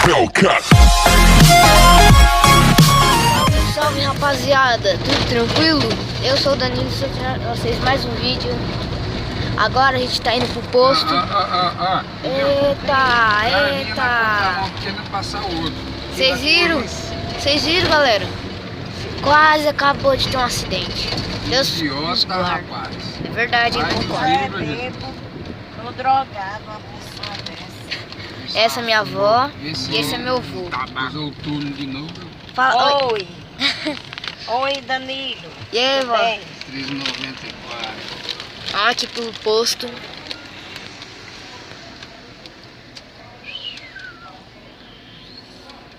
Hellcat. Salve rapaziada, tudo tranquilo? Eu sou o Danilo, estou trazendo pra vocês mais um vídeo. Agora a gente tá indo pro posto. Eita. Vocês viram? Vocês viram, galera? Quase acabou de ter um acidente. Deus nos guarde. É verdade, hein? Tô drogado, uma pessoa dessa. Essa é minha avó e esse é meu avô. Usou o turno de novo. Fala, Oi. Oi, Danilo. E aí, Tudo vó? bem? 3,94. Aqui pro posto.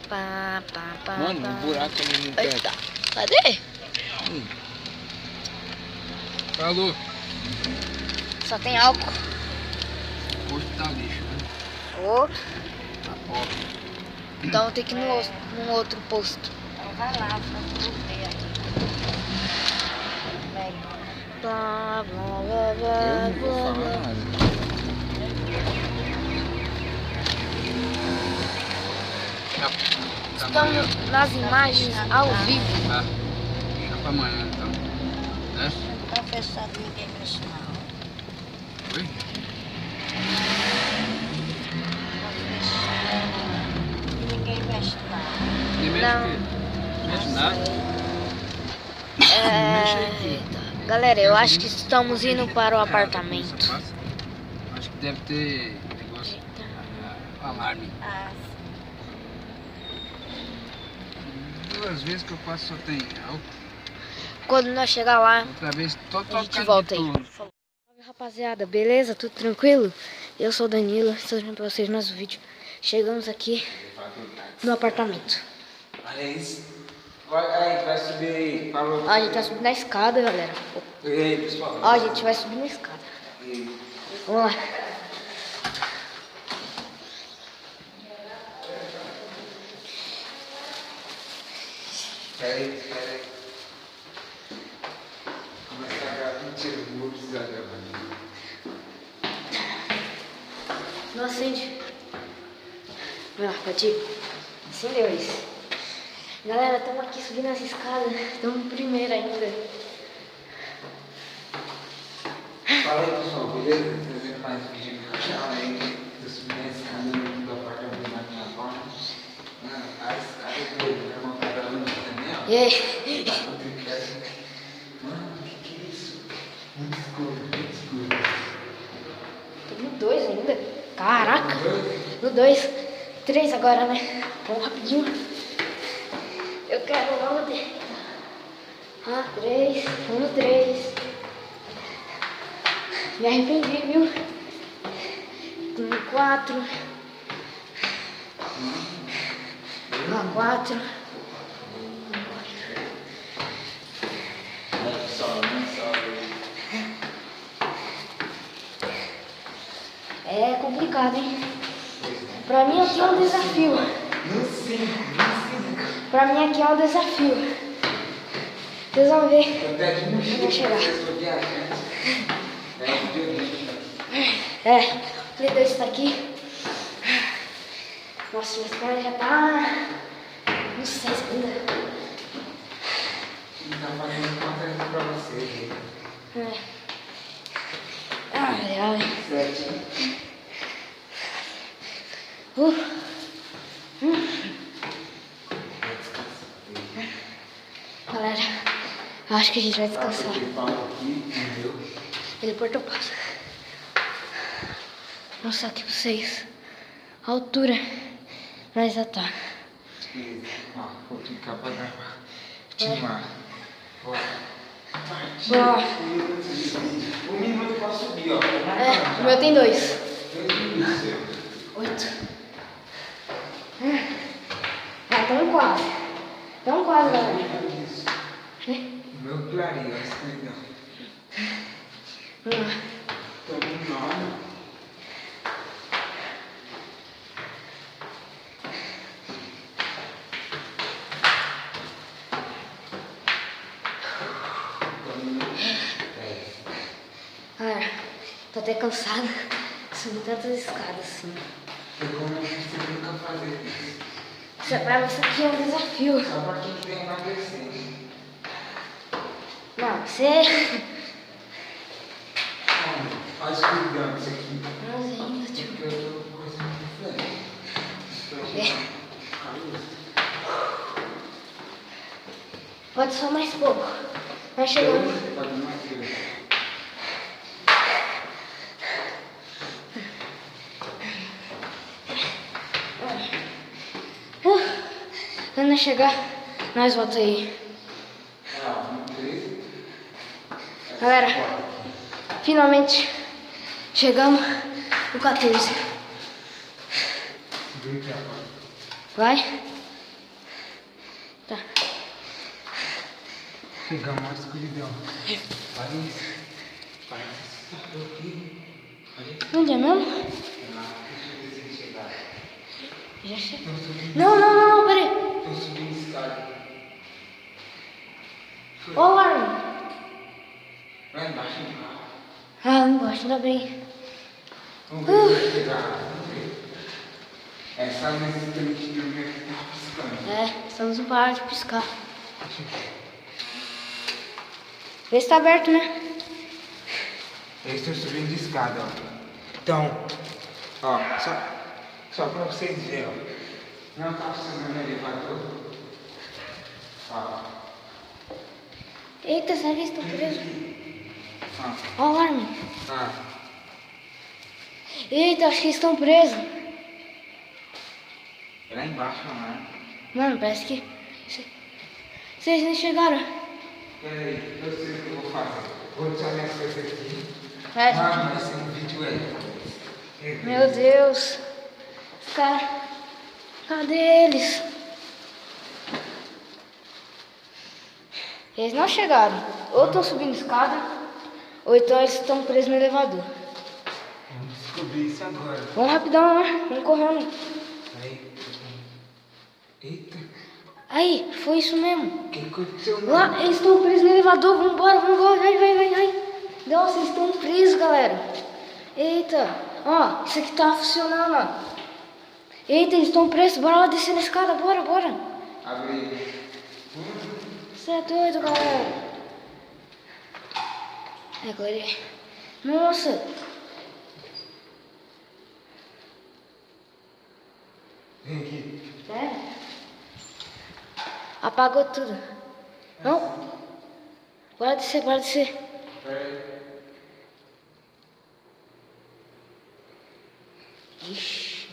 Pá. Mano, um buraco ali no pé. Eita, cadê? Falou. Só tem álcool. Hoje tá lixo, né? Oh, Tá pobre. então vou ter que ir num outro posto. Então vai lá, vamos ver aqui. Blá, blá, Eu blá, não vou blá, falar blá. nada. Estamos nas imagens ao vivo. Tá. Deixa pra amanhã então. Né? Não tá fechado, ninguém mexe não. Oi? Tá fechado. Ninguém mexe não. Ninguém mexe Não. o quê? Não mexe nada. É... Galera, eu acho que estamos indo para o apartamento. Acho que deve ter negócio. Alarme. Ah, Duas vezes que eu passo só tem álcool. Quando nós chegar lá, Outra vez tô a gente tocando volta de aí. tudo. Salve, rapaziada, beleza? Tudo tranquilo? Eu sou o Danilo, estou trazendo pra vocês mais um vídeo. Chegamos aqui no apartamento. Olha isso. Vai subir aí. Falou. Ó, a gente vai subir na escada, galera. E aí, pessoal? Ó, a gente vai subir na escada. Vamos lá. Peraí. Começa a gravar. Mentira, não vou precisar gravar. Não acende. Vai lá, Pati. Acendeu isso. Galera, estamos aqui subindo essa escada. Estamos no primeiro ainda. Fala aí, pessoal, beleza? Trazendo mais um vídeo no canal aí. Tô subindo a escada do apartamento da minha avó. Mano, a escada é doida. Meu irmão tá gravando aqui também, ó. E aí? Mano, que é isso? Muito escuro. Tô no 2 ainda. Caraca. No 2. 3 agora, né? Vamos rapidinho. Eu quero logo de... 3. Vamos no 3. Me arrependi, viu? No 4. 4. É complicado, hein? Pra mim aqui é um desafio. Pra mim aqui é um desafio. Vocês vão ver. Eu vou chegar. O Play 2 tá aqui. Nossa, minha perna já tá... Não sei ainda. Tá fazendo conta pra você. Ai. 7. Galera, acho que a gente vai descansar. Ele portou pausa. Vou mostrar aqui pra vocês a altura. Mas já tá. Vou ficar pra gravar. Timar. Boa. Um minuto pra subir, ó. O meu tem 2. 8. Tamo quase. Galera. Meu clarinho, ó. Vamos lá. Tamo 9. Galera, tô até cansada. Subi tantas escadas assim. Eu como você nunca fazer isso. Pra você aqui é um desafio. Só pra quem quer emagrecer. Não, você... Olha a escuridão disso aqui. Mas ainda, tio. Porque eu tô com coisa muito diferente. Pode só mais pouco. Vai chegando. Pode mais que Quando chegar, nós volta aí. Galera, finalmente chegamos no 14. Vai? Tá. Chegamos na escuridão. Olha isso. Parece que está aqui. Olha isso. Onde é mesmo? Deixa eu ver se eles chegaram. Já chegou. Estão subindo. Não, peraí. Estão subindo escada. Ô, Armin. Lá embaixo do carro. Ah, não gosto, ainda bem. Vamos ver se vai chegar. Vamos ver. Essa luz que a gente viu aqui está piscando. É, estamos no parar de piscar. Vê se tá aberto, né? Eles estão subindo de escada, ó. Então, ó, só pra vocês verem, ó. Não tá funcionando o elevador. Ó. Eita, será que eles estão presos? Ó. Ó o Armin. Ah. Eita, acho que eles estão presos. Lá embaixo, né? Mano, parece que... Vocês nem chegaram. Peraí, eu sei o que eu vou fazer. Vou deixar minhas coisas aqui. É. Ah, mas esse vídeo é. Meu Deus. Os caras... Cadê eles? Eles não chegaram. Ou estão subindo escada, ou então eles estão presos no elevador. Vamos descobrir isso agora. Vamos rapidão lá, vamos correndo. Peraí. Eita, Aí, foi isso mesmo. o que aconteceu? Lá, eles estão presos no elevador. Vambora, vai. Nossa, eles estão presos, galera. Eita, ó, isso aqui tá funcionando, ó. Eita, eles estão presos. Bora lá descer na escada, bora. Abre. Você é doido, galera. É, Glória. Nossa. Vem aqui. Sério? Apagou tudo. Não? Bora descer. Peraí. Ixi.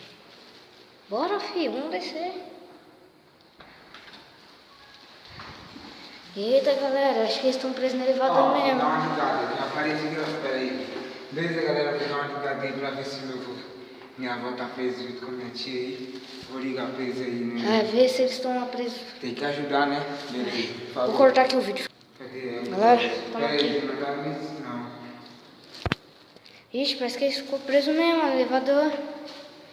Bora, filho, vamos descer. Eita, galera, acho que eles estão presos no elevador Ó, mesmo. dá uma ligada, já aparece aqui, ó, peraí. Beleza, galera, vou dar uma ligada aí pra ver se minha avó tá presa junto com a minha tia aí. Vou ligar pra eles aí, né? É, ver se eles estão lá presos. Tem que ajudar, né? Beleza, por favor. Vou cortar aqui o vídeo. Cadê ela? Galera, toma Peraí, aqui. não tá nisso não. Ixi, parece que eles ficou presos mesmo no elevador.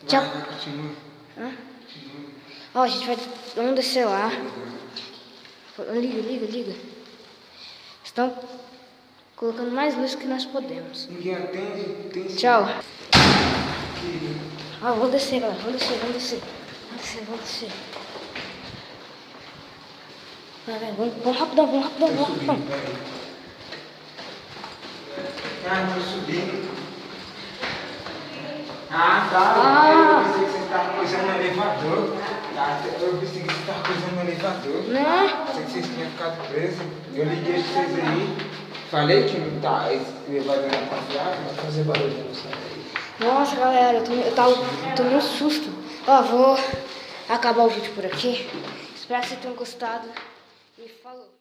Tchau. Vai, continua. Hã? Continua. Ó, a gente vai... Vamos descer lá. Beleza. Liga. Estão colocando mais luz que nós podemos. Ninguém atende, tem Tchau. que- Ó, vamos descer, galera. Vamos descer. Vai, vamos rapidão. Tô subindo, peraí. Ah, tô subindo. Ah, tá. Ah. Eu pensei que você tava coisando no elevador. Tá, eu pensei que você tava coisando no elevador. Né? Pensei que vocês tinham ficado presos. Eu liguei pra vocês aí. Falei que não tá, esse elevador não tá confiável, mas fazer barulho não sai aí. Nossa, galera, eu tomei um susto. Ó, vou acabar o vídeo por aqui. Espero que vocês tenham gostado. E falou.